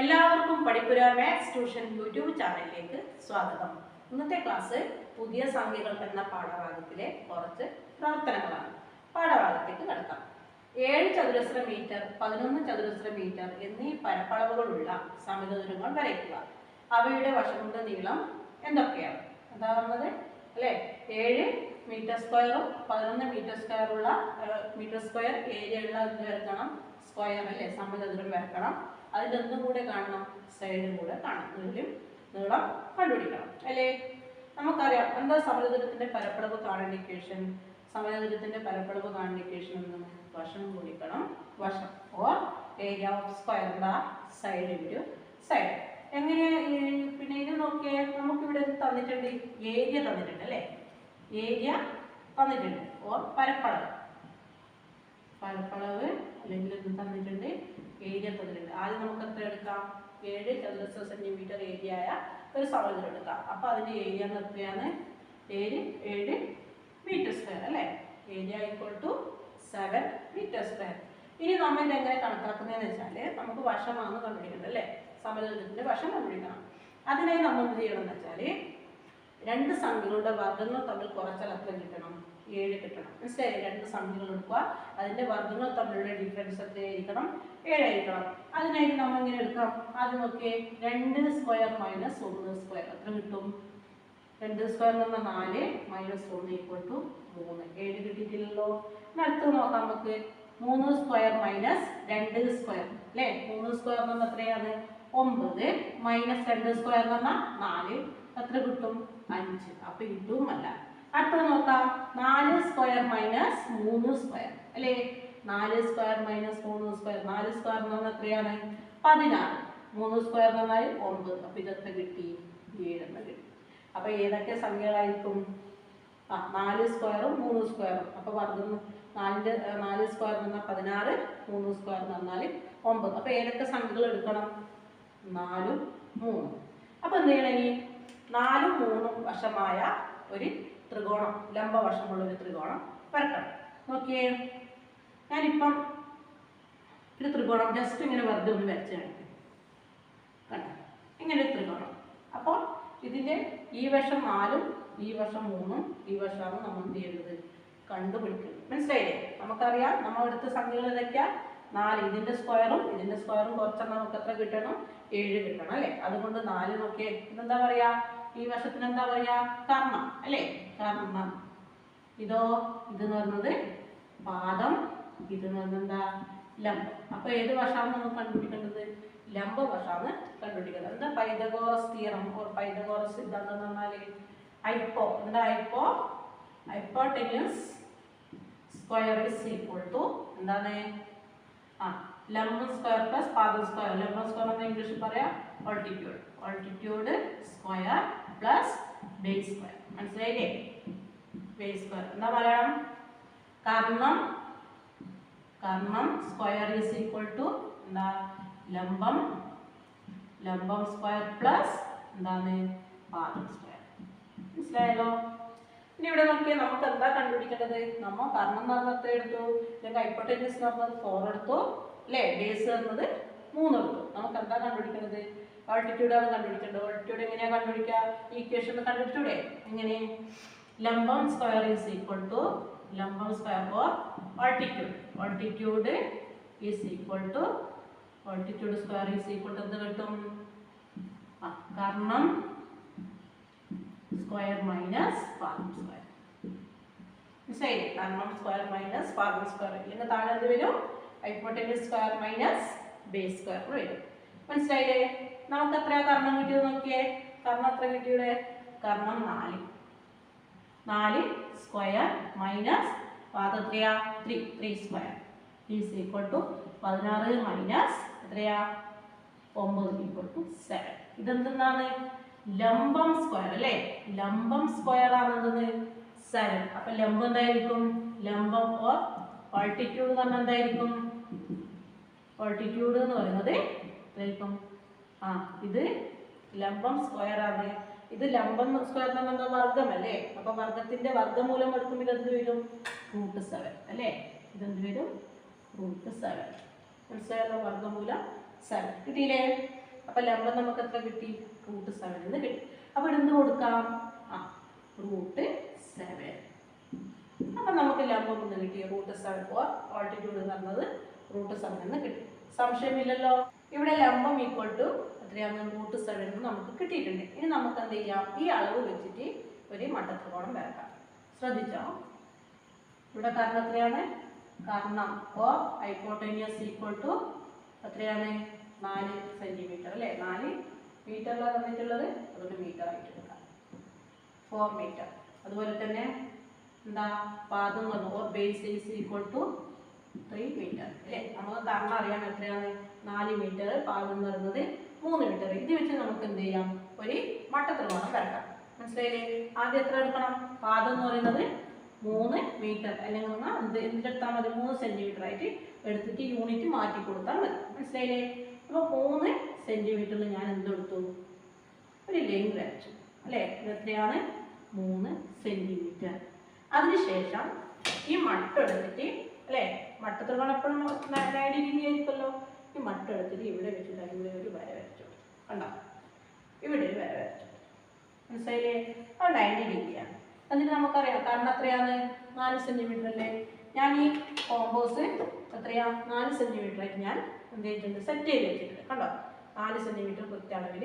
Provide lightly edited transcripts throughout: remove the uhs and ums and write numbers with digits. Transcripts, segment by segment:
എല്ലാവർക്കും പഠിപ്പുര maths tuition YouTube ചാനലിലേക്ക് സ്വാഗതം. ഇന്നത്തെ ക്ലാസ് പുതിയ സംഖ്യകൾ എന്ന പാഠഭാഗത്തിലെ കുറച്ച് പ്രവർത്തനങ്ങളാണ്. പാഠഭാഗത്തേക്ക് കടക്കാം. 7 ചതുരശ്ര മീറ്റർ, 11 ചതുരശ്ര മീറ്റർ എന്നീ പരപ്പളവുകളുള്ള സമചതുരങ്ങൾ വരയ്ക്കുക. അവയുടെ വശങ്ങളുടെ നീളം എന്തൊക്കെയാണ്? എന്താ പറഞ്ഞത് അല്ലേ? 7 മീറ്റർ സ്ക്വയറും 11 മീറ്റർ സ്ക്വയറുള്ള മീറ്റർ സ്ക്വയർ ഏരിയ ഉള്ള വരക്കണം. സ്ക്വയർ അല്ലേ, സമചതുരം വരക്കണം. അതിലൊന്നും കൂടെ കാണണം, സൈഡും കൂടെ കാണണം. ഇതിലും നീളം കണ്ടുപിടിക്കണം അല്ലേ? നമുക്കറിയാം എന്താ സമചതുരത്തിന്റെ പരപ്പളവ് കാണേണ്ട ഇക്വേഷൻ. സമചതുരത്തിന്റെ പരപ്പളവ് കാണേണ്ട ഇക്വേഷൻ എന്താണ്? വശം ഗുണിക്കണം വശം, or area of square side into side. എങ്ങനെ? പിന്നെ ഇത് നോക്കിയേ, നമുക്കിവിടെ തന്നിട്ടുണ്ട്, ഏരിയ തന്നിട്ടുണ്ട് അല്ലേ? ഏരിയ തന്നിട്ടുണ്ട്, ഓർ പരപ്പളവ്. പരപ്പളവ് അല്ലെങ്കിൽ ഇത് തന്നിട്ടുണ്ട്, ഏരിയ തന്നിട്ടുണ്ട്. ആദ്യം നമുക്ക് എത്ര എടുക്കാം? 7 ചതുരശ്ര സെന്റിമീറ്റർ ഏരിയ ആയ ഒരു സമചതുരം എടുക്കാം. അപ്പൊ അതിന്റെ ഏരിയ എത്രയാണ്? 7 മീറ്റർ സ്ക്വയർ അല്ലേ? Area equal to 7 metre square. ഇനി നമ്മൾ ഇതെങ്ങനെ കണക്കാക്കുന്നതെന്ന് വെച്ചാൽ, നമുക്ക് വശമാണ് കണ്ടുപിടിക്കുന്നത് അല്ലേ? സമചതുരത്തിന്റെ വശം കണ്ടുപിടിക്കണം. അതിനായി നമ്മൾ എന്ത് ചെയ്യണം എന്ന് വെച്ചാൽ, രണ്ട് സംഖ്യകളുടെ വർഗ്ഗങ്ങൾ തമ്മിൽ കുറച്ചാൽ എത്ര കിട്ടണം? 7 കിട്ടണം. മനസ്സിലായി? രണ്ട് സംഖ്യകൾ എടുക്കുക, അതിന്റെ വർഗ്ഗങ്ങൾ തമ്മിലുള്ള ഡിഫറൻസ് എത്രയായിരിക്കണം? 7 ആയിരിക്കണം. അതിനായിട്ട് നമ്മൾ ഇങ്ങനെ എടുക്കാം. ആദ്യം നോക്കിയേ, 2 സ്ക്വയർ മൈനസ് 1 സ്ക്വയർ എത്ര കിട്ടും? 2 സ്ക്വയർ എന്ന് പറഞ്ഞാൽ 4 മൈനസ് 1 ഈക്വൽ ടു 3. 7 കിട്ടിയിട്ടില്ലല്ലോ. അടുത്ത് നോക്കാം നമുക്ക്. 3 സ്ക്വയർ മൈനസ് 2 സ്ക്വയർ അല്ലേ? 3 സ്ക്വയർ എന്ന് പറഞ്ഞാൽ എത്രയാണ്? 9 മൈനസ് 2 സ്ക്വയർ എന്ന് പറഞ്ഞാൽ 4. എത്ര കിട്ടും? 5. അപ്പൊ ഇതും അല്ല. അടുത്തത് നോക്കാം. 4 സ്ക്വയർ മൈനസ് 3 സ്ക്വയർ അല്ലേ? 4 സ്ക്വയർ മൈനസ് 3 സ്ക്വയർ. 4 സ്ക്വയർ എന്ന് പറഞ്ഞാൽ എത്രയാണ്? 16. 3 സ്ക്വയർ എന്ന് പറഞ്ഞാൽ 9. അപ്പൊ ഇതൊക്കെ കിട്ടി? 7 എന്ന് കിട്ടി. അപ്പൊ ഏതൊക്കെ സംഖ്യകളായിരിക്കും? 4 സ്ക്വയറും 3 സ്ക്വയറും. അപ്പൊ വർഗ്ഗം 4 സ്ക്വയർ എന്ന് പറഞ്ഞാൽ 16, 3 സ്ക്വയർ എന്ന് പറഞ്ഞാൽ 9. അപ്പൊ ഏതൊക്കെ സംഖ്യകൾ എടുക്കണം? 4ഉം 3ഉം. അപ്പൊ എന്ത് ചെയ്യണം? ഇനി 4ഉം 3ഉം വശമായ ഒരു ത്രികോണം, ലംബവശമുള്ള ഒരു ത്രികോണം വരക്കണം. നോക്കിയേ, ഞാനിപ്പം ഒരു ത്രികോണം ജസ്റ്റ് ഇങ്ങനെ വെറുതെ ഒന്ന് വരച്ച് കാണിക്കും. കണ്ടോ? ഇങ്ങനെ ഒരു ത്രികോണം. അപ്പോൾ ഇതിന്റെ ഈ വശം 4ഉം ഈ വശം 3ഉം ഈ വശമാണ് നമ്മൾ എന്ത് ചെയ്യുന്നത്? കണ്ടുപിടിക്കുന്നത്. മനസ്സിലായില്ലേ? നമുക്കറിയാം നമ്മൾ എടുത്ത സംഖ്യകൾ ഏതൊക്കെയാ? 4. ഇതിന്റെ സ്ക്വയറും കുറച്ചാൽ നമുക്ക് എത്ര കിട്ടണം? 7 കിട്ടണം അല്ലേ? അതുകൊണ്ട് 4 നോക്കിയേ, ഇതെന്താ പറയാ? ഈ വശത്തിന് എന്താ പറയാ? കർണം അല്ലേ? കർണം. ഇതോ? ഇതെന്ന് പറയുന്നത് പാദം, ഇതെന്ന് പറയുന്നത് എന്താ? ലംബം. അപ്പൊ ഏത് വശമാണ് നമ്മൾ കണ്ടുപിടിക്കേണ്ടത്? ലംബ വശമാണ് കണ്ടുപിടിക്കുന്നത്. എന്താ പൈതഗോറസ് തിയറം ഓർ പൈതഗോറസ് സിദ്ധാന്തം എന്ന് പറഞ്ഞാല് എന്താ? Hypotenuse square is equal to എന്താണ്? ലംബം സ്ക്വയർ പ്ലസ് പാദം സ്ക്വയർ. ലംബം സ്ക്വയർ എന്ന് ഇംഗ്ലീഷിൽ പറയാം altitude. Altitude square plus base square. മനസ്സിലായില്ലേ? ബേസ് സ്ക്വയർ എന്താ Malayalam? Karnam square is equal to എന്താ? ലംബം സ്ക്വയർ പ്ലസ് എന്താണ്? പാദം സ്ക്വയർ. മനസ്സിലായല്ലോ? ഇനി ഇവിടെ നോക്കിയാൽ നമുക്ക് എന്താ കണ്ടുപിടിക്കേണ്ടത്? നമ്മൾ കർണം എന്ന് പറഞ്ഞാൽ എത്ര എടുത്തു? അല്ലെങ്കിൽ ഹൈപ്പോട്ടന്യൂസ് എന്ന് പറഞ്ഞത് 4 എടുത്തു അല്ലേ? ബേസ് എന്നത് 3 എടുത്തു. നമുക്ക് എന്താ കണ്ടുപിടിക്കേണ്ടത്? ഓൾട്ടിറ്റ്യൂഡ് ആണ് കണ്ടുപിടിക്കേണ്ടത്. ഓൾട്ടിറ്റ്യൂഡ് എങ്ങനെയാ കണ്ടുപിടിക്കുക? ഈ ഇക്വേഷൻ കണ്ടുപിടിച്ചൂടെ? എങ്ങനെ? ലംബം സ്ക്വയർ ഈസ് ഈക്വൽ ടു ലംബം square or altitude. Altitude is equal to altitude square is equal to എന്ത് കിട്ടും? കർണം സ്ക്വയർ മൈനസ് പാദം സ്ക്വയർ. മനസ്സിലായില്ലേ? കർണം സ്ക്വയർ മൈനസ് പാദം സ്ക്വയർ. ഇല്ലെങ്കിൽ താഴെ എന്ത് വരും? Hypotenuse square minus base square വരും. മനസ്സിലായില്ലേ? നമുക്ക് എത്രയാ കർണം കിട്ടിയത് നോക്കിയേ. കർണം എത്ര കിട്ടിയുടെ? കർണം 4 സ്ക്വയർ മൈനസ് പാദം എത്രയാ? 3 square is equal to 16 minus എത്രയാ? 9 ഈക്വൽ ടു 7. ഇതെന്താണ്? ലംബം സ്ക്വയർ അല്ലേ? ലംബം സ്ക്വയർ ആണ് എന്തെന്ന്? 7. അപ്പൊ ലംബം എന്തായിരിക്കും? ലംബം ഓർ ഓൾട്ടിറ്റ്യൂഡ് എന്ന് പറഞ്ഞാൽ എന്തായിരിക്കും? ഓൾട്ടിറ്റ്യൂഡ് എന്ന് പറയുന്നത് എന്തായിരിക്കും? ഇത് ലംബം സ്ക്വയർ ആണ്. ഇത് ലംബം സ്ക്വയർ എന്ന് പറഞ്ഞാൽ വർഗ്ഗമല്ലേ? അപ്പൊ വർഗ്ഗത്തിന്റെ വർഗ്ഗമൂലം എടുക്കുമ്പോൾ ഇതെന്ത് വരും? √7 അല്ലേ? ഇതെന്ത് വരും? √7. മനസ്സിലായല്ലോ? വർഗ്ഗമൂലം 7 കിട്ടിയില്ലേ? അപ്പോൾ ലംബം നമുക്ക് എത്ര കിട്ടി? √7 എന്ന് കിട്ടി. അപ്പോൾ എന്ത് കൊടുക്കാം? √7. അപ്പം നമുക്ക് ലംബം എന്ന് കിട്ടി √7 ഫോർ ആൾട്ടിറ്റ്യൂഡ് എന്ന് പറഞ്ഞത് √7 എന്ന് കിട്ടി. സംശയമില്ലല്ലോ. ഇവിടെ ലംബം ഈക്വൽ ടു എത്രയാണ്? √7 എന്ന് നമുക്ക് കിട്ടിയിട്ടുണ്ട്. ഇനി നമുക്ക് എന്ത് ചെയ്യാം? ഈ അളവ് വെച്ചിട്ട് ഒരു മട്ടത്രികോണം വരക്കാം. ശ്രദ്ധിച്ചോ, ഇവിടെ കർണം എത്രയാണ്? കർണം ഓ ഹൈപ്പോട്ടനിയസ് ഈക്വൽ ടു എത്രയാണ്? 4 സെന്റിമീറ്റർ അല്ലേ? 4 മീറ്ററിലാണ് തന്നിട്ടുള്ളത്, അതുകൊണ്ട് മീറ്റർ ആയിട്ട് എടുക്കാം. 4 മീറ്റർ. അതുപോലെ തന്നെ എന്താ പാദം എന്ന് പറഞ്ഞാൽ base is equal to 3 metre അല്ലേ? നമുക്ക് കർണം അറിയാൻ എത്രയാണ്? 4 മീറ്റർ. പാദം എന്ന് പറയുന്നത് 3 മീറ്റർ. ഇത് വെച്ച് നമുക്ക് എന്ത് ചെയ്യാം? ഒരു മട്ടത്രികോണം വരക്കാം. മനസ്സിലായില്ലേ? ആദ്യം എത്ര എടുക്കണം? പാദം എന്ന് പറയുന്നത് 3 മീറ്റർ അല്ലെങ്കിൽ എന്തെടുത്താൽ മതി? 3 സെന്റിമീറ്റർ ആയിട്ട് എടുത്തിട്ട് യൂണിറ്റ് മാറ്റി കൊടുത്താൽ മതി. മനസ്സിലായില്ലേ? അപ്പോൾ 3 സെന്റിമീറ്ററിൽ ഞാൻ എന്തെടുത്തു? ഒരു ലൈൻ വരച്ചു അല്ലേ? ഇത് എത്രയാണ്? 3 സെന്റിമീറ്റർ. അതിനുശേഷം ഈ മട്ടം എടുത്തിട്ട് അല്ലേ, മട്ടത്രികോണം എപ്പോഴും 90 ഡിഗ്രി ആയിരിക്കുമല്ലോ. ഈ മട്ടം എടുത്തിട്ട് ഇവിടെ വെച്ചിട്ട് ഇവിടെ ഒരു വര വരച്ചു. കണ്ടോ? ഇവിടെ ഒരു വര വരച്ചു. മനസ്സിലായില്ലേ? അത് 90 ഡിഗ്രിയാണ്. എന്നിട്ട് നമുക്കറിയാം കാരണം എത്രയാണ്? 4 സെന്റിമീറ്റർ അല്ലേ? ഞാൻ ഈ കോമ്പോസ് എത്രയാ? 4 സെന്റിമീറ്റർ ആയിട്ട് ഞാൻ എന്ത് ചെയ്തിട്ടുണ്ട്? സെറ്റ് ചെയ്ത് വെച്ചിട്ടുണ്ട്. കണ്ടോ? 4 സെന്റിമീറ്റർ കൃത്യാളവിൽ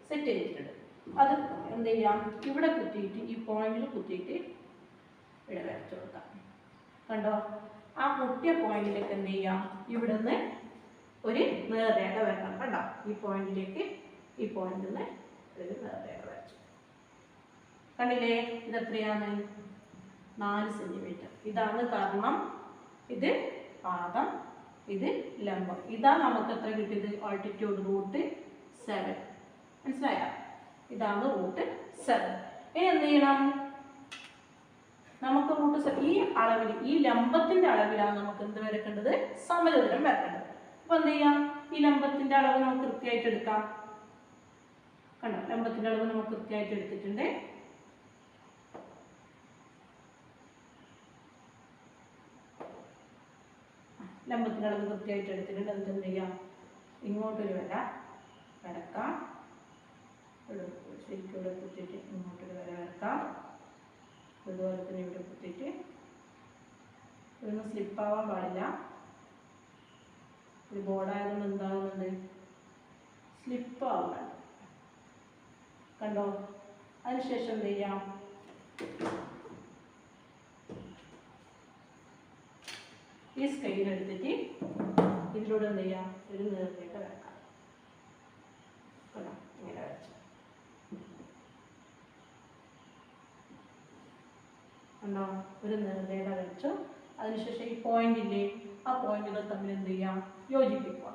സെറ്റ് ചെയ്തിട്ടുണ്ട്. അത് എന്ത് ചെയ്യാം? ഇവിടെ കുത്തിയിട്ട് ഈ പോയിന്റിൽ കുത്തിയിട്ട് ഇവിടെ വരച്ചു കൊടുക്കാം. കണ്ടോ? ആ മുട്ടിയ പോയിന്റിലേക്ക് എന്ത് ചെയ്യാം? ഇവിടെ നിന്ന് ഒരു നേർരേഖ വരണം. കണ്ടോ? ഈ പോയിന്റിലേക്ക് ഈ പോയിന്റിൽ നിന്ന് ഒരു നേർരേഖ വരച്ചു. കണ്ടില്ലേ? ഇത് എത്രയാണ്? 4 സെന്റിമീറ്റർ. ഇതാണ് കർണം, ഇത് പാദം, ഇത് ലംബം. ഇതാ നമുക്ക് എത്ര കിട്ടിയത്? ആൾട്ടിറ്റ്യൂഡ് √7. മനസ്സിലായോ? ഇതാണ് √7. ഇനി എന്ത് ചെയ്യണം? നമുക്ക് √7 ഈ അളവിൽ, ഈ ലംബത്തിന്റെ അളവിലാണ് നമുക്ക് എന്ത് വരക്കേണ്ടത്? സമചതുരം വരക്കേണ്ടത്. അപ്പൊ എന്ത് ചെയ്യാം? ഈ ലംബത്തിന്റെ അളവ് നമുക്ക് കൃത്യമായിട്ട് എടുക്കാം. കണ്ടോ? ലംബത്തിന്റെ അളവ് നമുക്ക് കൃത്യമായിട്ട് എടുത്തിട്ടുണ്ട്. ലംബത്തിന്റെ അളവ് കൃത്യമായിട്ട് എടുത്തിട്ടുണ്ട്. എന്നിട്ട് എന്ത് ചെയ്യാം? ഇങ്ങോട്ടൊരു വര വരക്കാം. ശരിക്കും ഇവിടെ കുത്തിയിട്ട് ഇങ്ങോട്ടൊരു വര വരക്കാം. അതുപോലെ തന്നെ ഇവിടെ കുത്തിയിട്ട് ഇതൊന്നും സ്ലിപ്പാവാൻ പാടില്ല. ഒരു ബോർഡായതുകൊണ്ട് എന്താകുന്നുണ്ട്? സ്ലിപ്പാവുന്നുണ്ട്. കണ്ടോ? അതിനുശേഷം എന്ത് ചെയ്യാം? ഈ സ്കെയിൽ എടുത്തിട്ട് ഇതിലൂടെ എന്ത് ചെയ്യാം? ഒരു നേർരേഖ വരക്കാം. കണ്ടോ? ഇങ്ങനെ വരച്ചു. കണ്ടോ? ഒരു നേർരേഖ വരച്ചു. അതിനുശേഷം ഈ പോയിന്റില്ലേ, ആ പോയിന്റുകൾ തമ്മിൽ എന്ത് ചെയ്യാം? യോജിപ്പിക്കുക.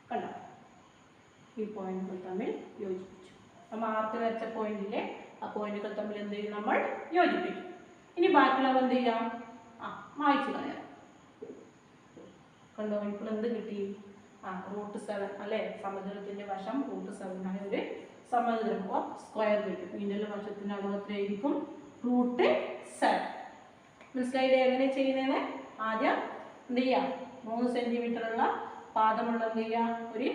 കണ്ടോ? ഈ പോയിന്റുകൾ തമ്മിൽ യോജിപ്പിച്ചു. നമ്മൾ ആർക്ക് വരച്ച പോയിന്റില്ലേ, ആ പോയിന്റുകൾ തമ്മിൽ എന്ത് ചെയ്യും? നമ്മൾ യോജിപ്പിക്കും. ഇനി ബാക്കിയുള്ളവ എന്ത് ചെയ്യാം? മായ്ച്ചു കളയാം. കണ്ടോ? ഇപ്പോൾ എന്ത് കിട്ടി? √7 അല്ലേ? സമചതുരത്തിന്റെ വശം √7 ആയ ഒരു സമചതുരം സ്ക്വയർ കിട്ടും. ഇതിന്റെ വശത്തിന്റെ അളവ് എത്രയായിരിക്കും? √7. മനസ്സിലായില്ലേ എങ്ങനെ ചെയ്യുന്നതെന്ന്? ആദ്യം എന്ത് ചെയ്യാം? 3 സെന്റിമീറ്റർ ഉള്ള പാദമുള്ള എന്ത് ചെയ്യാം? ഒരു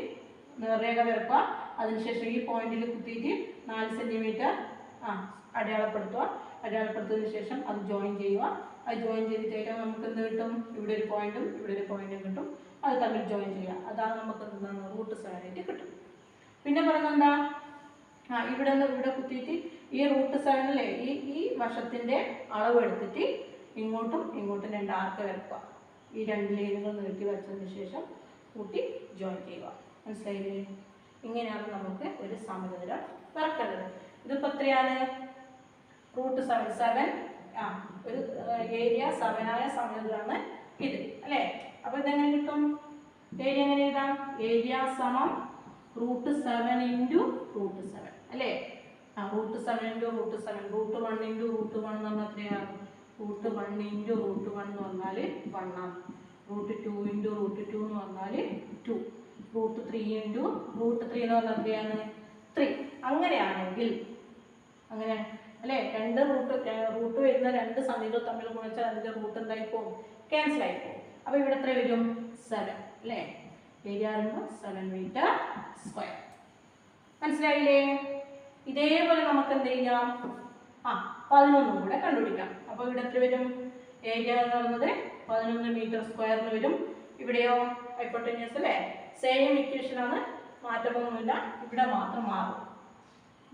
നേർരേഖ വരക്കുക. അതിനുശേഷം ഈ പോയിന്റിൽ കുത്തിയിട്ട് 4 സെന്റിമീറ്റർ അടയാളപ്പെടുത്തുക. അടയാളപ്പെടുത്തിയതിനു ശേഷം അത് ജോയിൻ ചെയ്യുക. അത് ജോയിൻ ചെയ്ത് കഴിഞ്ഞാൽ നമുക്ക് എന്ത് കിട്ടും? ഇവിടെ ഒരു പോയിന്റും ഇവിടെ ഒരു പോയിന്റും കിട്ടും. അത് തമ്മിൽ ജോയിൻ ചെയ്യുക. അതാണ് നമുക്ക് എന്താണ്? √7 ആയിട്ട് കിട്ടും. പിന്നെ പറയുന്നത് എന്താ? ഇവിടെ നിന്ന് ഇവിടെ കുത്തിയിട്ട് ഈ √7 അല്ലേ, ഈ വശത്തിന്റെ അളവ് എടുത്തിട്ട് ഇങ്ങോട്ടും ഇങ്ങോട്ടും 2 ആർക്ക് വരക്കുക. ഈ 2 ലൈനുകൾ നീട്ടി വച്ചതിന് ശേഷം കൂട്ടി ജോയിൻ ചെയ്യുക. മനസ്സിലായില്ലേ? ഇങ്ങനെയാണ് നമുക്ക് ഒരു സമചതുരം വരക്കേണ്ടത്. ഇതിപ്പോൾ എത്രയാണ്? √7 ഒരു ഏരിയ 7 ആയ സമചതുരമാണ് ഇത് അല്ലേ? അപ്പോൾ ഇതെങ്ങനെ കിട്ടും? ഏരിയ എങ്ങനെ എഴുതാം? ഏരിയ സമം √7 ഇൻറ്റു √7 അല്ലേ? √7 ഇൻറ്റു √7. √1 ഇൻറ്റു √1 എന്ന് പറഞ്ഞാൽ എത്രയാണ്? √1 ഇൻറ്റു √1 എന്ന് പറഞ്ഞാൽ 1 ആണ്. √2 ഇൻറ്റു √2 എന്ന് പറഞ്ഞാൽ 2. √3 ഇൻറ്റു √3 എന്ന് പറഞ്ഞാൽ എത്രയാണ്? 3. അങ്ങനെയാണെങ്കിൽ അങ്ങനെ അല്ലേ? റൂട്ട് വരുന്ന 2 സംഖ്യകൾ തമ്മിൽ ഗുണിച്ചാൽ അതിൻ്റെ റൂട്ട് എന്തായി പോകും? ക്യാൻസൽ ആയി പോകും. അപ്പോൾ ഇവിടെ എത്ര വരും? 7 അല്ലേ? Area 7 metre square. മനസ്സിലായില്ലേ? ഇതേപോലെ നമുക്ക് എന്ത് ചെയ്യാം? 11 കൂടെ കണ്ടുപിടിക്കാം. അപ്പോൾ ഇവിടെ എത്ര വരും? ഏരിയ എന്ന് പറയുന്നത് 11 മീറ്റർ സ്ക്വയറിന് വരും. ഇവിടെയോ ഹൈപ്പോട്ടന്യൂസ് അല്ലേ? സെയിം ഇക്വേഷൻ ആണ്, മാറ്റമൊന്നുമില്ല, ഇവിടെ മാത്രം മാറും.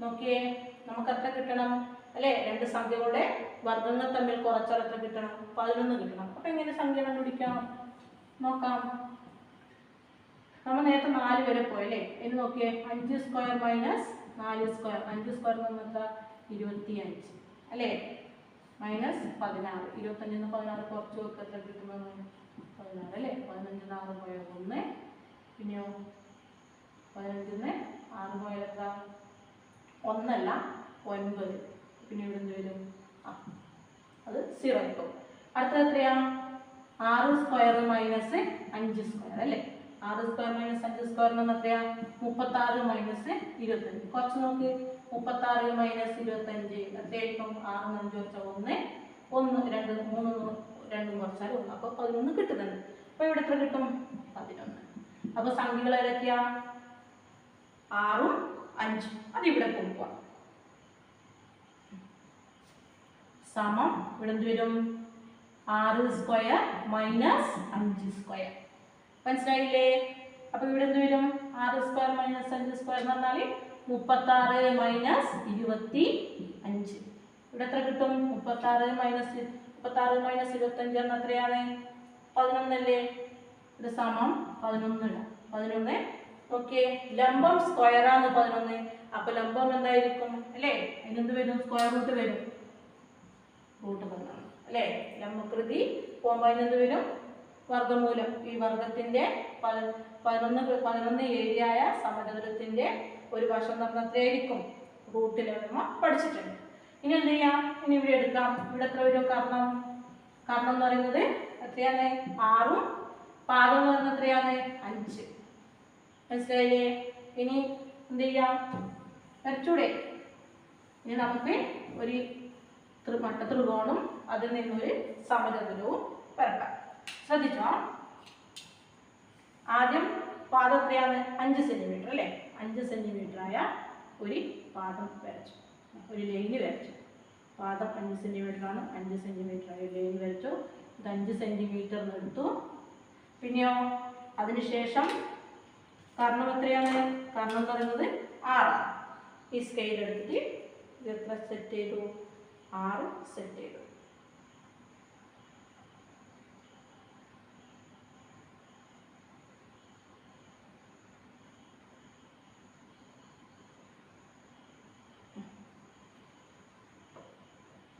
നോക്കിയേ, നമുക്ക് എത്ര കിട്ടണം അല്ലേ? രണ്ട് സംഖ്യകളുടെ വർഗ്ഗങ്ങൾ തമ്മിൽ കുറച്ചാൽ എത്ര കിട്ടണം? 11 കിട്ടണം. അപ്പൊ എങ്ങനെ സംഖ്യ കണ്ടുപിടിക്കാം? നോക്കാം. നമ്മൾ നേരത്തെ 4 വരെ പോയല്ലേ? ഇനി നോക്കിയേ, 5 സ്ക്വയർ മൈനസ് 4 സ്ക്വയർ. 5 സ്ക്വയർ എന്ന് പറഞ്ഞാൽ 25 അല്ലേ? മൈനസ് 16. 25 16 കുറച്ച് നോക്ക്, എത്ര കിട്ടുന്നത്? 16 അല്ലേ? 15 6 പോയാൽ 1. പിന്നെയോ 15 6 പോയാൽ എത്ര? 1 അല്ല 9. പിന്നെ ഇവിടെ എന്ത് വരും? അത് 0 ആയിരിക്കും. അടുത്തത് എത്രയാ? 6 സ്ക്വയർ മൈനസ് 5 സ്ക്വയർ അല്ലേ? 6 സ്ക്വയർ മൈനസ് 5 സ്ക്വയർ എന്ന് പറഞ്ഞാൽ എത്രയാ? 36 മൈനസ് 25. കുറച്ച് നോക്ക്, 36 മൈനസ് 25 എത്രയായിരിക്കും? 6 5 കുറച്ചാൽ 1 1 2 3 2 കുറച്ചാൽ 1. അപ്പോൾ 11 കിട്ടുന്നുണ്ട്. അപ്പോൾ ഇവിടെ എത്ര കിട്ടും? 11. അപ്പോൾ സംഖ്യകൾ ഏതൊക്കെയാ? 6ഉം 5ഉം. അതിവിടെ കൊടുക്കുക. സമം ഇവിടെ എന്ത് വരും? 6 സ്ക്വയർ മൈനസ് 5 സ്ക്വയർ. മനസ്സിലായില്ലേ? അപ്പൊ ഇവിടെ എന്ത് വരും? 6 സ്ക്വയർ മൈനസ് 5 സ്ക്വയർ എന്ന് പറഞ്ഞാൽ 36 മൈനസ് 25. ഇവിടെ എത്ര കിട്ടും? 36 മൈനസ് 25 എന്ന എത്രയാണ്? 11 അല്ലേ? ഇത് സമം 11. 11 ഓക്കെ. ലംബം സ്ക്വയർ ആണ് 11. അപ്പൊ ലംബം എന്തായിരിക്കും അല്ലേ? അതിനെന്ത് വരും? സ്ക്വയർ റൂട്ട് വരും. റൂട്ട് 11 അല്ലേ? ലംബകൃതി പോകുമ്പോൾ അതിനെന്ത് വരും? വർഗ്ഗമൂലം. ഈ വർഗത്തിന്റെ 11 ഏരിയയായ സമചതുരത്തിന്റെ ഒരു വശം എത്രയായിരിക്കും? റൂട്ടിൽ നമ്മൾ പഠിച്ചിട്ടുണ്ട്. ഇനി എന്ത് ചെയ്യാം? ഇനി ഇവിടെ എടുക്കാം. ഇവിടെ എത്ര വരും? കർണം എന്ന് പറയുന്നത് എത്രയാണ്? 6ഉം പാദം എന്ന് പറയുന്നത് എത്രയാണ്? 5. മനസ്സിലായില്ലേ? ഇനി എന്ത് ചെയ്യാം? വരച്ചൂടെ? ഇനി നമുക്ക് ഒരു മട്ടത്രികോണും അതിൽ നിന്നൊരു സമചതുരവും വരക്കാം. ശ്രദ്ധിച്ചോ. ആദ്യം പാദം എത്രയാണ്? 5 സെന്റിമീറ്റർ അല്ലേ? 5 സെന്റിമീറ്റർ ആയ ഒരു പാദം വരച്ചു, ഒരു ലൈന് വരച്ചു. പാദം 5 സെന്റിമീറ്റർ ആണ്. 5 സെന്റിമീറ്റർ ആയ ലൈൻ വരച്ചു. ഇത് 5 സെന്റിമീറ്റർ എടുത്തു. പിന്നെയോ അതിനുശേഷം കർണം എത്രയാണ്? കർണം എന്ന് പറയുന്നത് 6. ഈ സ്കെയിൽ എടുത്തിട്ട് ഇത് എത്ര സെറ്റ് ചെയ്തു? 6 സെറ്റ് ചെയ്തു.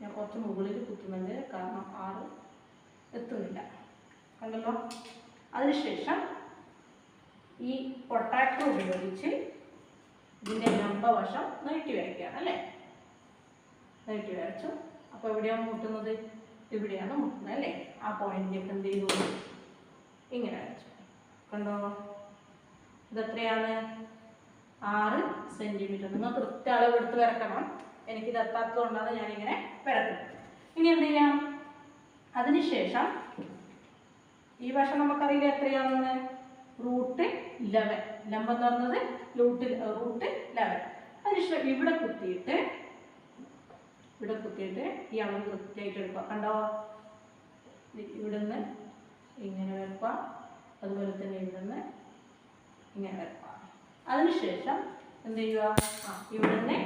ഞാൻ കുറച്ച് മുകളിൽ കുത്തുന്നുണ്ട്, കാരണം 6 എത്തുന്നില്ല. കണ്ടല്ലോ? അതിനുശേഷം ഈ പൊട്ടാറ്റോ ഉപയോഗിച്ച് ഇതിൻ്റെ ലംബവശം നീട്ടി വരയ്ക്കുകയാണ് അല്ലേ? നീട്ടി വരച്ചു. അപ്പോൾ എവിടെയാണ് മുട്ടുന്നത്? ഇവിടെയാണ് മുട്ടുന്നത് അല്ലേ? ആ പോയിന്റിലേക്ക് എന്ത് ചെയ്തു? ഇങ്ങനെ വരച്ചു. കണ്ടോ? ഇതെത്രയാണ്? 6 സെന്റിമീറ്റർ. നിങ്ങൾ കൃത്യ അളവെടുത്ത് വരക്കണം. എനിക്കിത് എത്താത്തതുകൊണ്ടാണ് ഞാനിങ്ങനെ വരക്കുന്നത്. ഇനി എന്ത് ചെയ്യാം? അതിനുശേഷം ഈ വശം നമുക്കറിയില്ല എത്രയാണെന്ന്. റൂട്ട് 11. ലംബം എന്ന് പറഞ്ഞത് റൂട്ട് 11. അതിനുശേഷം ഇവിടെ കുത്തിയിട്ട് ഈ അളവ് കൃത്യമായിട്ട് എടുക്കുക. കണ്ടോ? ഇവിടുന്ന് ഇങ്ങനെ വരക്കുക, അതുപോലെ തന്നെ ഇവിടുന്ന് ഇങ്ങനെ വരക്കുക. അതിനുശേഷം എന്ത് ചെയ്യുക? ഇവിടുന്ന്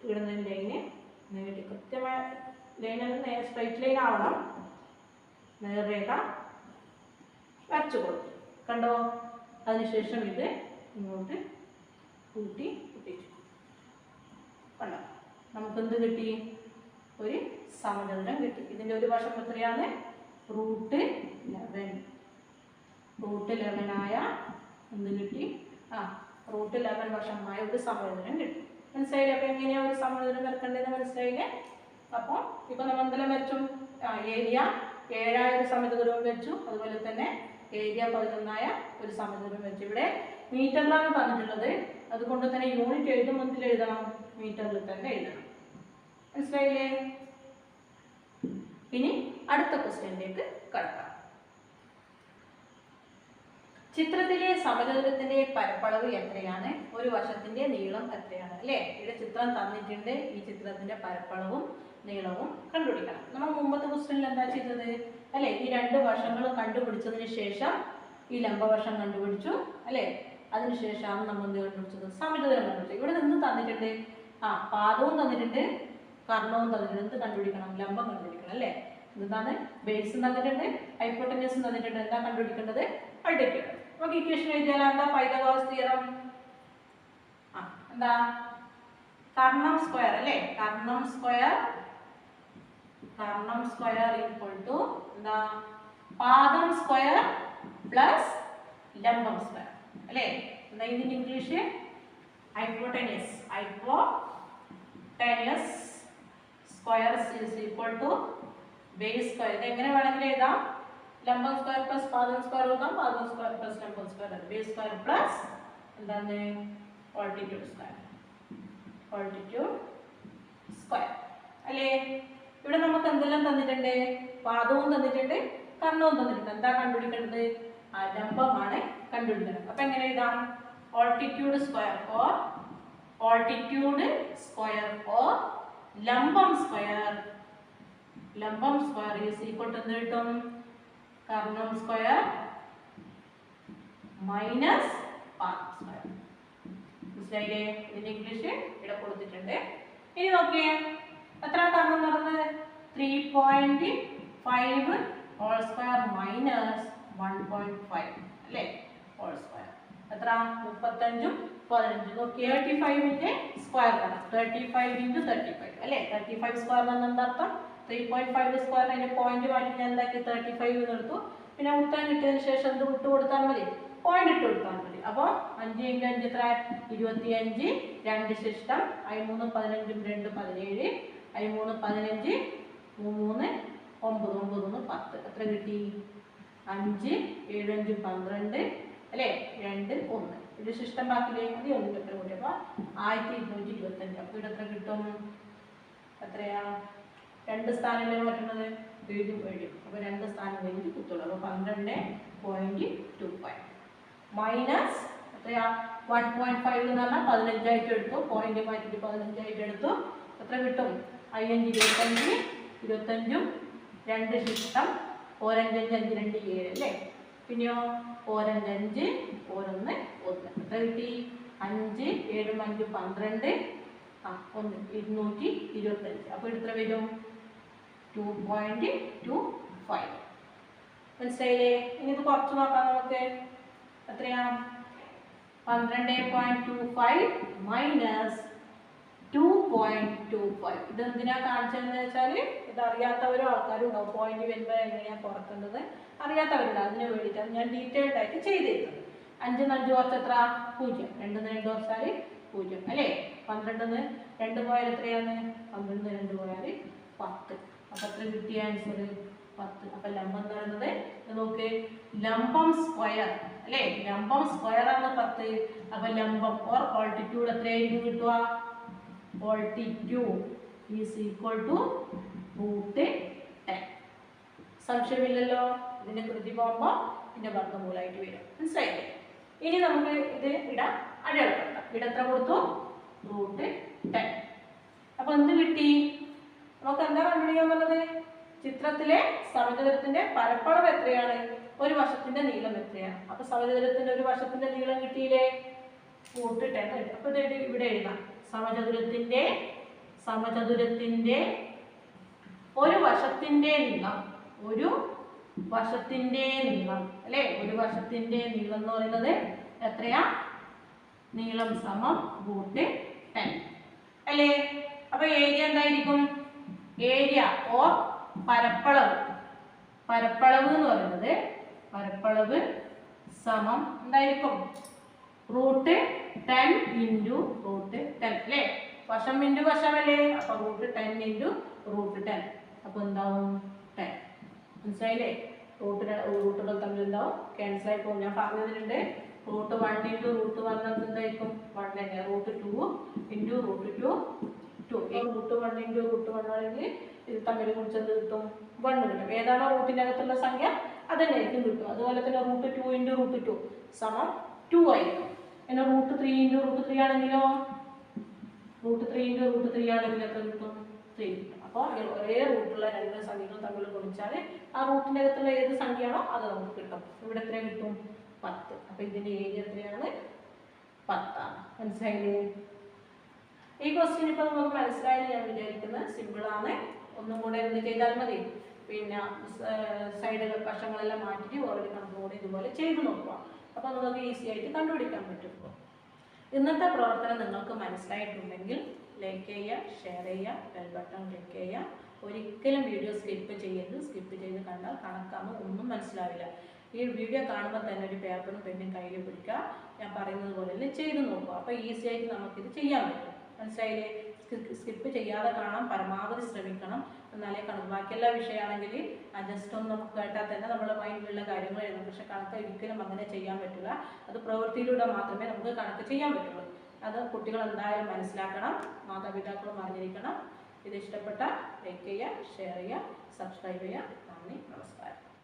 ഇവിടുന്ന് ലൈന് നേടി കൃത്യമായ ലൈനൊന്ന് സ്ട്രൈറ്റ് ലൈൻ ആവണം. നേർരേഖ വരച്ചു കൊടുത്തു. കണ്ടോ? അതിനുശേഷം ഇത് ഇങ്ങോട്ട് കൂട്ടിച്ചു. കണ്ടോ? നമുക്കെന്ത് കിട്ടി? ഒരു സമചതുരം കിട്ടി. ഇതിൻ്റെ ഒരു വശം എത്രയാണ്? റൂട്ട് 11 ആയ എന്ത് കിട്ടി? റൂട്ട് 11 വശമായ ഒരു സമചതുരം കിട്ടി. മനസ്സിലായില്ലേ? അപ്പോൾ എങ്ങനെയാണ് ഒരു സമചതുരം വരക്കേണ്ടതെന്ന് മനസ്സിലായില്ലേ? അപ്പോൾ ഇപ്പോൾ നമ്മൾ എന്തെല്ലാം വരച്ചു? ഏരിയ 7 ആയ ഒരു സമചതുരവും വെച്ചു, അതുപോലെ തന്നെ ഏരിയ 11 ആയ ഒരു സമചതുരം വെച്ചു. ഇവിടെ മീറ്ററിലാണ് തന്നിട്ടുള്ളത്, അതുകൊണ്ട് തന്നെ യൂണിറ്റ് എഴുതുമ്പോൾ എഴുതണം, മീറ്ററിൽ തന്നെ എഴുതണം. മനസ്സിലായില്ലേ? ഇനി അടുത്ത ക്വസ്റ്റ്യനിലേക്ക് കടക്കാം. ചിത്രത്തിലെ സമചതുരത്തിന്റെ പരപ്പളവ് എത്രയാണ്? ഒരു വശത്തിന്റെ നീളം എത്രയാണ്? അല്ലേ, ഇവിടെ ചിത്രം തന്നിട്ടുണ്ട്. ഈ ചിത്രത്തിന്റെ പരപ്പളവും നീളവും കണ്ടുപിടിക്കണം. നമ്മൾ മുമ്പത്തെ ക്വസ്റ്റ്യനിൽ എന്താ ചെയ്തത്? അല്ലെ, ഈ രണ്ട് വശങ്ങളും കണ്ടുപിടിച്ചതിന് ശേഷം ഈ ലംബവശം കണ്ടുപിടിച്ചു. അല്ലെ, അതിനുശേഷമാണ് നമ്മൾ എന്ത് കണ്ടുപിടിച്ചത്? സമചതുരം കണ്ടുപിടിച്ചത്. ഇവിടെ നിന്ന് തന്നിട്ടുണ്ട്, പാദവും തന്നിട്ടുണ്ട്, കർണവും തന്നിട്ടുണ്ട്. എന്ത് കണ്ടുപിടിക്കണം? ലംബം കണ്ടുപിടിക്കണം. അല്ലേ, എന്താണ്? ബേസും തന്നിട്ടുണ്ട്, ഹൈപ്പോട്ടന്യൂസും തന്നിട്ടുണ്ട്. എന്താ കണ്ടുപിടിക്കേണ്ടത്? അൾട്ടിറ്റ്യൂഡ്. നമുക്ക് ഇക്വേഷൻ എഴുതിയാലോ? എന്താ പൈതഗോറസ് തിയറം? എന്താ? കർണം സ്ക്വയർ. അല്ലേ, കർണം സ്ക്വയർ ഈക്വൽ ടു എന്താ? പാദം സ്ക്വയർ പ്ലസ് ലംബം സ്ക്വയർ. അല്ലേ, എന്താ ഇതിന്റെ English? Hypotenuse square is equal to base square. ഇത് എങ്ങനെ വേണമെങ്കിലും എഴുതാം. ലംബം സ്ക്വയർ പ്ലസ് പാദം സ്ക്വയർ എഴുതാം, പാദം സ്ക്വയർ പ്ലസ് ലംബം സ്ക്വയർ, ബേസ് സ്ക്വയർ പ്ലസ് എന്താണ്? Altitude square. അല്ലേ, ഇവിടെ നമുക്ക് എന്തെല്ലാം തന്നിട്ടുണ്ട്? പാദവും തന്നിട്ടുണ്ട്, കർണവും തന്നിട്ടുണ്ട്. എന്താ കണ്ടുപിടിക്കേണ്ടത്? ലംബമാണ് കണ്ടുപിടിക്കുന്നത്. അപ്പൊ എങ്ങനെ എഴുതാം? ആൾട്ടിറ്റ്യൂഡ് സ്ക്വയർ ഓർ ലംബം സ്ക്വയർ ഈസ് ഈക്വൽ ടു എന്ത് കിട്ടും? കർണം സ്ക്വയർ മൈനസ് പാദം സ്ക്വയർ. മനസ്സിലായില്ലേ? ഇതിന്റെ ഇംഗ്ലീഷ് ഇവിടെ കൊടുത്തിട്ടുണ്ട്. ഇനി നോക്കിയേ, എത്ര കർണം നടന്നത്? 3.5 ഹോൾ സ്ക്വയർ മൈനസ് 1.5. അല്ലേ, ഹോൾ സ്ക്വയർ എത്ര? 35 15. നോക്കിയേ, 35ന്റെ സ്ക്വയർ കണം 35 × 35. അല്ലേ, 35 സ്ക്വയർ എന്ന് എന്താർത്ഥം? 3.5 സ്ക്വയർ. അതിന്റെ പോയിന്റ് മാറ്റി ഞാൻ എന്താക്കി? 35 എന്ന് എടുത്തു. പിന്നെ ഉത്തരം കിട്ടിയതിന് ശേഷം എന്ത് വിട്ടു കൊടുത്താൽ മതി? പോയിന്റ് ഇട്ട് കൊടുത്താൽ മതി. അപ്പോൾ 5 × 5 എത്ര? 25. 2 ശിഷ്ടം. 3 15 2 17. 3 15 3 9 9 10. എത്ര കിട്ടി? 5 7 5 12. അല്ലേ, 2 1. ഇത് ശിഷ്ടം ബാക്കിയില്ലേ? അത് 1 എത്ര കൂടി? അപ്പോൾ 1225. അപ്പോൾ ഇവിടെ എത്ര കിട്ടും? എത്രയാ? 2 സ്ഥാനല്ലേ മാറ്റുന്നത്? വീണ്ടും വരും. അപ്പോൾ 2 സ്ഥാനം കഴിഞ്ഞ് കുത്തുള്ളൂ. അപ്പോൾ 12.25 മൈനസ് എത്രയാ? 1.5 എന്ന് പറഞ്ഞാൽ 15 ആയിട്ട് എടുത്തു. പോയിന്റ് മാറ്റിയിട്ട് 15 ആയിട്ട് എടുത്തു. എത്ര കിട്ടും? 5 25 25. 2 ശിഷ്ടം. 4 5 5 2 7. അല്ലേ, പിന്നെയോ 4 5 5 4 1 1. എത്ര കിട്ടി? 5 7 5 12. 1 225. അപ്പോൾ എത്ര വരും? 2.25. മനസ്സിലായില്ലേ? ഇനി ഇത് കുറച്ച് നോക്കാം നമുക്ക്. എത്രയാ? 12.25 മൈനസ് 2.25. ഇതെന്തിനാ കാണിച്ചതെന്ന് വെച്ചാൽ, ഇത് അറിയാത്തവരോ ആൾക്കാരും ഉണ്ടാവും. പോയിന്റ് വരുമ്പോൾ എങ്ങനെയാണ് കുറക്കേണ്ടത് അറിയാത്തവരുണ്ട്. അതിന് വേണ്ടിയിട്ടാണ് ഞാൻ ഡീറ്റെയിൽഡ് ആയിട്ട് ചെയ്തിരുന്നത്. 5 × 5 കുറച്ച് എത്ര? 0. 2 × 2 കുറച്ചാൽ 0. അല്ലേ, 12 ന്ന് 2 പോയാൽ എത്രയാണ്? 12 ന്ന് 2 പോയാൽ 10. അപ്പോൾ എത്ര കിട്ടിയ ആൻസർ? 10. അപ്പോൾ ലംബം എന്ന് പറയുന്നത് നോക്ക്, ലംബം സ്ക്വയർ. അല്ലേ, ലംബം സ്ക്വയർ ആണ് 10. അപ്പോൾ ലംബം ഓർ ആൾട്ടിറ്റ്യൂഡ് എത്രയായിരിക്കും കിട്ടുക? altitude is equal to √10. സംശയമില്ലല്ലോ? ഇതിന്റെ കൃതി പോകുമ്പോൾ ഇതിന്റെ വർഗ്ഗമൂലമായിട്ട് വരും. മനസ്സിലായില്ലേ? ഇനി നമുക്ക് ഇത് ഇടാം, അടയാളപ്പെടുത്താം. ഇവിടെ എത്ര കൊടുത്തു? √10. അപ്പൊ എന്ത് കിട്ടി? നമുക്ക് എന്താ കണ്ടുപിടിക്കാൻ പറഞ്ഞത്? ചിത്രത്തിലെ സമചതുരത്തിന്റെ പരപ്പളവ് എത്രയാണ്? ഒരു വശത്തിന്റെ നീളം എത്രയാണ്? അപ്പൊ സമചതുരത്തിന്റെ ഒരു വശത്തിന്റെ നീളം കിട്ടിയില്ലേ? √10. അപ്പൊ ഇത് ഇവിടെ എഴുതാം. സമചതുരത്തിന്റെ ഒരു വശത്തിന്റെ നീളം, അല്ലേ, ഒരു വശത്തിന്റെ നീളം എന്ന് പറയുന്നത് എത്രയാ? നീളം സമം √10. അല്ലേ, അപ്പൊ ഏരിയ എന്തായിരിക്കും? ഏരിയ ഓർ പരപ്പളവ് എന്ന് പറയുന്നത് സമം എന്തായിരിക്കും? √10 × √10. അല്ലേ, വശം ഇൻറ്റു വശമല്ലേ? അപ്പൊ √10 × √10. അപ്പൊ എന്താവും? 10. മനസ്സിലായില്ലേ? റൂട്ടുകൾ തമ്മിൽ എന്താവും? ക്യാൻസൽ ആയി പോകും. ഞാൻ പറഞ്ഞതിലുണ്ട് √1 × √1 എന്തായിരിക്കും? 1 തന്നെ. √2 × √2 2. ഈ √1 × √1 ആണെങ്കിൽ ഇത് തമ്മിൽ കുറിച്ച് എന്ത് കിട്ടും? 1 കിട്ടും. ഏതാണോ റൂട്ടിൻ്റെ അകത്തുള്ള സംഖ്യ അതന്നെയായിരിക്കും കിട്ടും. അതുപോലെ തന്നെ √2 × √2 2 ആയിരിക്കും. പിന്നെ √3 × √3 ആണെങ്കിലോ √3 ആണെങ്കിൽ എത്ര കിട്ടും? 3 കിട്ടും. അപ്പോൾ ഒരേ റൂട്ടുള്ള രണ്ട് സംഖ്യകൾ തമ്മിൽ ഗുണിച്ചാൽ ആ റൂട്ടിൻ്റെ അകത്തുള്ള ഏത് സംഖ്യയാണോ അത് നമുക്ക് കിട്ടും. ഇവിടെ എത്ര കിട്ടും? 10. അപ്പോൾ ഇതിൻ്റെ ഏരിയ എത്രയാണ്? 10 ആണ്. മനസ്സിലായില്ലേ? ഈ ക്വസ്റ്റ്യൻ ഇപ്പോൾ നമുക്ക് മനസ്സിലായെന്ന് ഞാൻ വിചാരിക്കുന്നത്. സിമ്പിളാണ്. ഒന്നും കൂടെ എന്ത് ചെയ്താൽ മതി? പിന്നെ സൈഡ് വശങ്ങളെല്ലാം മാറ്റിയിട്ട് ഓൾറെഡി കണക്ക് കൂടി ഇതുപോലെ ചെയ്ത് നോക്കുക. അപ്പോൾ നിങ്ങൾക്ക് ഈസി ആയിട്ട് കണ്ടുപിടിക്കാൻ പറ്റും. ഇന്നത്തെ പ്രവർത്തനം നിങ്ങൾക്ക് മനസ്സിലായിട്ടുണ്ടെങ്കിൽ ലൈക്ക് ചെയ്യുക, ഷെയർ ചെയ്യുക, ബെൽ ബട്ടൺ ക്ലിക്ക് ചെയ്യുക. ഒരിക്കലും വീഡിയോ സ്കിപ്പ് ചെയ്യരുത്. സ്കിപ്പ് ചെയ്ത് കണ്ടാൽ കണക്കാകുമ്പോൾ ഒന്നും മനസ്സിലാവില്ല. ഈ വീഡിയോ കാണുമ്പോൾ തന്നെ ഒരു പേപ്പറും പെന്നും കയ്യിൽ പിടിക്കുക. ഞാൻ പറയുന്നത് പോലെ ചെയ്ത് നോക്കുക. അപ്പോൾ ഈസി ആയിട്ട് നമുക്കിത് ചെയ്യാൻ പറ്റും. മനസ്സിലായില്ലേ? സ്കിപ്പ് ചെയ്യാതെ കാണാൻ പരമാവധി ശ്രമിക്കണം. എന്നാലേ കണക്ക് ബാക്കി എല്ലാ വിഷയമാണെങ്കിൽ ജസ്റ്റ് ഒന്ന് നമുക്ക് കേട്ടാൽ തന്നെ നമ്മുടെ മൈൻഡിലുള്ള കാര്യങ്ങൾ എഴുതും. പക്ഷെ കണക്ക് ഒരിക്കലും അങ്ങനെ ചെയ്യാൻ പറ്റില്ല. അത് പ്രവൃത്തിയിലൂടെ മാത്രമേ നമുക്ക് കണക്ക് ചെയ്യാൻ പറ്റുള്ളൂ. അത് കുട്ടികൾ എന്തായാലും മനസ്സിലാക്കണം. മാതാപിതാക്കളും അറിഞ്ഞിരിക്കണം. ഇത് ഇഷ്ടപ്പെട്ട ലൈക്ക് ചെയ്യുക, ഷെയർ ചെയ്യുക, സബ്സ്ക്രൈബ് ചെയ്യുക. നന്ദി, നമസ്കാരം.